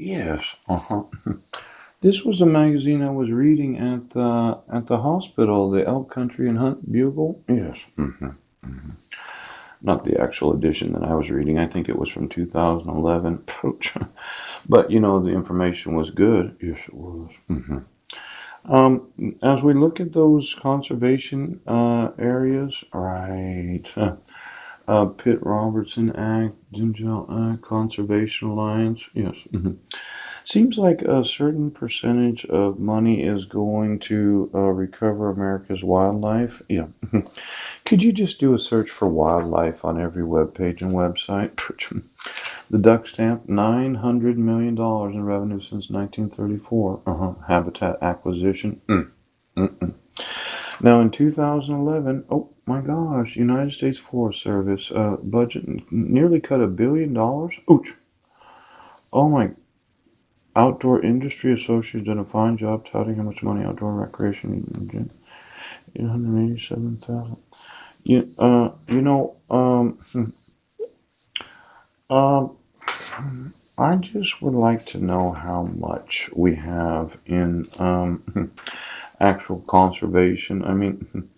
Yes. Uh-huh. This was a magazine I was reading at the hospital, the Elk Country and Hunt Bugle. Yes. Not the actual edition that I was reading. I think it was from 2011. But the information was good. Yes, it was. As we look at those conservation areas, right? Pitt Robertson Act, Dimgel Act, Conservation Alliance. Yes. Seems like a certain percentage of money is going to recover America's wildlife. Yeah. Could you just do a search for wildlife on every web page and website? The duck stamp, $900 million in revenue since 1934. Habitat acquisition. Mm-mm. Now in 2011, oh my gosh, United States Forest Service budget nearly cut $1 billion. Ouch. Oh my. Outdoor Industry Associates did a fine job touting how much money outdoor recreation. 887,000. You, um, I just would like to know how much we have in actual conservation. I mean,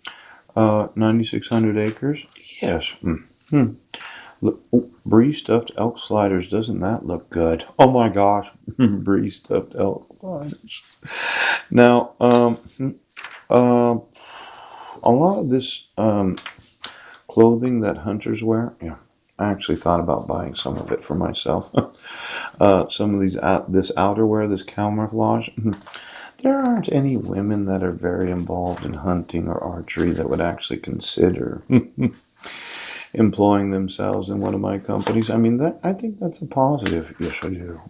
9,600 acres. Yes. Look, oh, Bree stuffed elk sliders. Doesn't that look good? Oh my gosh, Bree stuffed elk sliders. Now, uh, a lot of this clothing that hunters wear, yeah, I actually thought about buying some of it for myself. Some of this outerwear, this camouflage. There aren't any women that are very involved in hunting or archery that would actually consider employing themselves in one of my companies. I mean, that I think that's a positive. Yes, I do.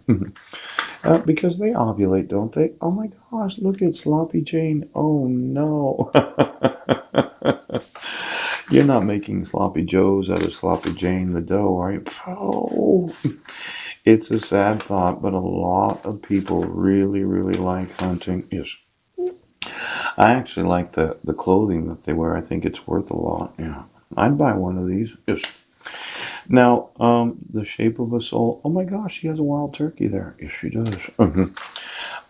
Because they ovulate, don't they? Oh my gosh, look at Sloppy Jane. Oh no. You're not making sloppy joes out of Sloppy Jane the doe, are you? Oh, it's a sad thought, but a lot of people really, really like hunting. Yes. I actually like the clothing that they wear. I think it's worth a lot. Yeah. I'd buy one of these. Yes. Now, the shape of a soul. Oh my gosh, she has a wild turkey there. Yes, she does.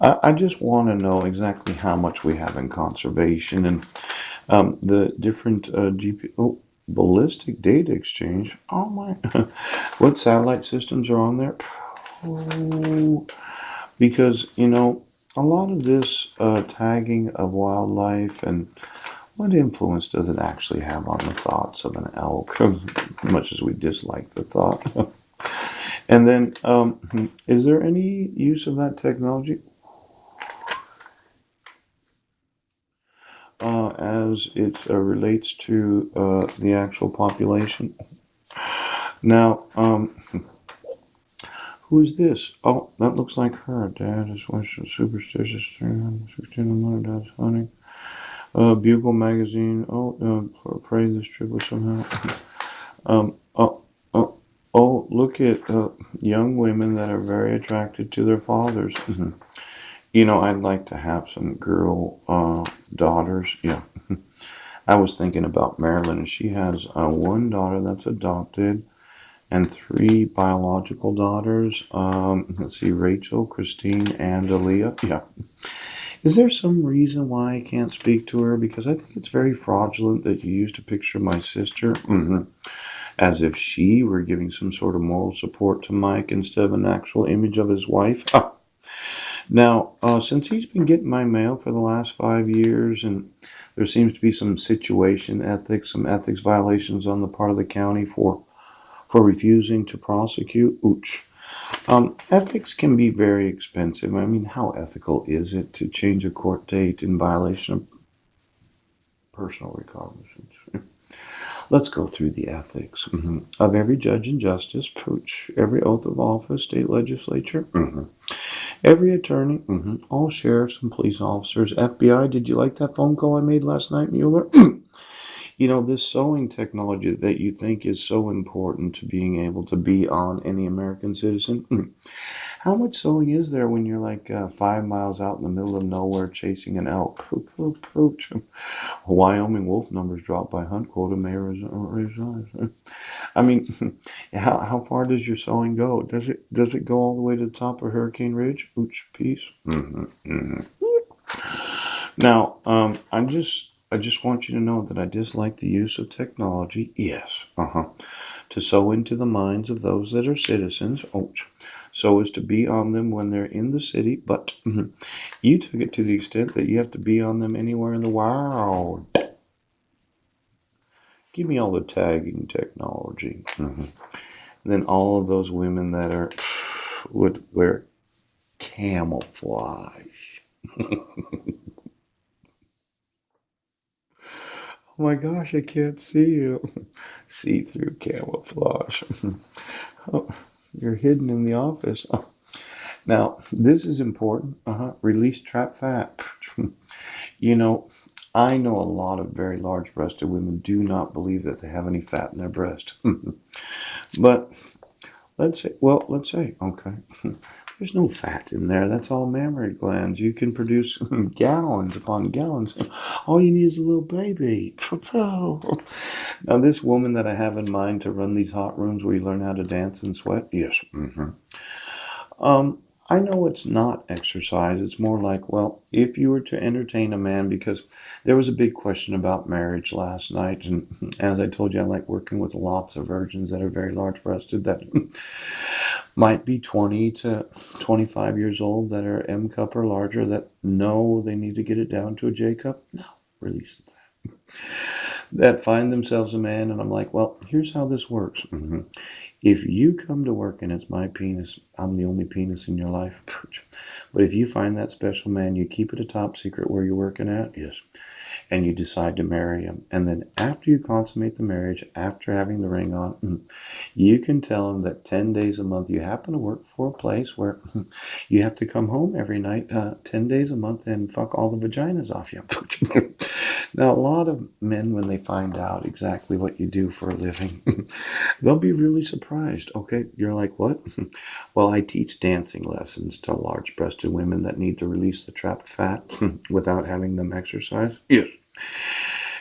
I just want to know exactly how much we have in conservation and the different GP. Oh, ballistic data exchange. Oh my, what satellite systems are on there? Oh, because a lot of this tagging of wildlife and what influence does it actually have on the thoughts of an elk, as much as we dislike the thought? And then, is there any use of that technology as it relates to the actual population? Now, who's this? Oh, that looks like her. Dad is superstitious. 316 mother, dad's funny. Bugle magazine. Oh, pray this trip was somehow. Oh, oh, oh, look at young women that are very attracted to their fathers. I'd like to have some girl daughters. Yeah. I was thinking about Marilyn, and she has one daughter that's adopted and three biological daughters. Let's see, Rachel, Christine, and Aaliyah. Yeah. Is there some reason why I can't speak to her? Because I think it's very fraudulent that you used a picture of my sister as if she were giving some sort of moral support to Mike instead of an actual image of his wife. Now, since he's been getting my mail for the last 5 years, and there seems to be some situation ethics, some ethics violations on the part of the county for refusing to prosecute. Ouch. Ethics can be very expensive. I mean, how ethical is it to change a court date in violation of personal recognizance? Let's go through the ethics of every judge and justice, pooch, every oath of office, state legislature, every attorney, all sheriffs and police officers, FBI. Did you like that phone call I made last night, Mueller? This sewing technology that you think is so important to being able to be on any American citizen. How much sewing is there when you're like 5 miles out in the middle of nowhere chasing an elk? Poop, poop, poop. Wyoming wolf numbers drop by hunt quota may rise. I mean, how far does your sewing go? Does it go all the way to the top of Hurricane Ridge? Ooch, peace. Now, I just want you to know that I dislike the use of technology. Yes, to sow into the minds of those that are citizens. Ouch. So as to be on them when they're in the city, but you took it to the extent that you have to be on them anywhere in the world. Give me all the tagging technology. Then all of those women that are would wear camouflage. Oh my gosh, I can't see you. See through camouflage. Oh, you're hidden in the office. Now, this is important. Release trap fat. You know, I know a lot of very large breasted women do not believe that they have any fat in their breast. But let's say, okay, there's no fat in there. That's all mammary glands. You can produce gallons upon gallons. All you need is a little baby. Now, this woman that I have in mind to run these hot rooms where you learn how to dance and sweat, yes. I know it's not exercise. It's more like, well, if you were to entertain a man, because there was a big question about marriage last night, and as I told you, I like working with lots of virgins that are very large breasted that might be 20 to 25 years old that are M cup or larger that know they need to get it down to a J cup. No, release that find themselves a man, and I'm like, well, here's how this works. If you come to work and it's my penis, I'm the only penis in your life. But if you find that special man, you keep it a top secret where you're working at, yes, and you decide to marry him. And then after you consummate the marriage, after having the ring on, you can tell him that 10 days a month you happen to work for a place where you have to come home every night, 10 days a month, and fuck all the vaginas off you. Now, a lot of men, when they find out exactly what you do for a living, they'll be really surprised. Okay, you're like, what? Well, I teach dancing lessons to large breasted women that need to release the trapped fat without having them exercise. Yes.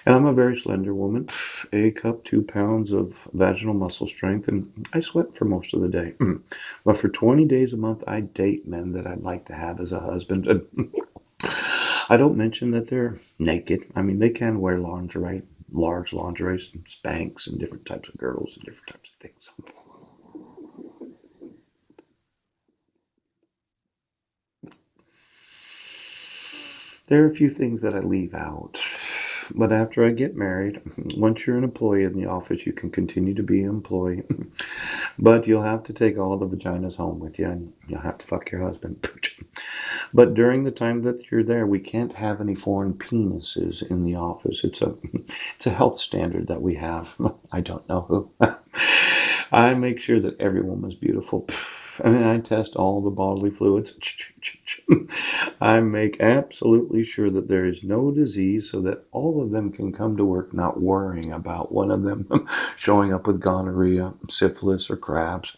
And I'm a very slender woman, a cup, 2 pounds of vaginal muscle strength, and I sweat for most of the day. But for 20 days a month, I date men that I'd like to have as a husband. I don't mention that they're naked. I mean, they can wear lingerie, large lingerie, and Spanx, and different types of girdles and different types of things. There are a few things that I leave out. But after I get married, once you're an employee in the office, you can continue to be an employee. But you'll have to take all the vaginas home with you, and you'll have to fuck your husband. But during the time that you're there, we can't have any foreign penises in the office. It's a health standard that we have. I don't know who. I make sure that every woman's beautiful. I mean, I test all the bodily fluids. I make absolutely sure that there is no disease so that all of them can come to work not worrying about one of them showing up with gonorrhea, syphilis, or crabs.